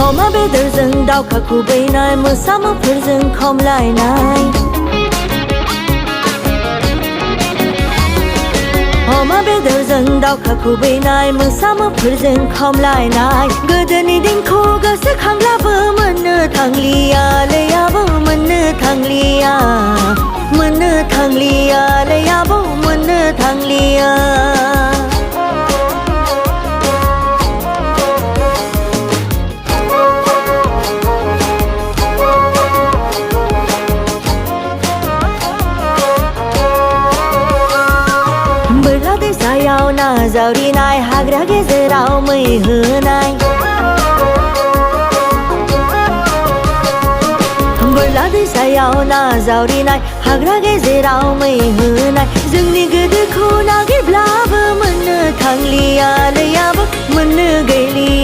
अमा बेदरजों दाउखा खुबैनाय मोसा मुफुरजों खमलायनाय अमा बेदरजों दाउखा खुबैनाय मोसा मुफुरजों खमलायनाय गोदोनि दिनखौ गोसोखांब्लाबो मोननो थांलियालै आबौ मोननो थांलिया लै आबौ मोननो थांलिया बोरला दैसायाव ना जावरिनाय हाग्रा गेजेराव मै होनाय बोरला दैसायाव ना जावरिनाय हाग्रा गेजेराव मै होनाय जोंनि गोदोखौ नागिरब्लाबो मोननो थांलिया लै आबौ मोननो गैलिया।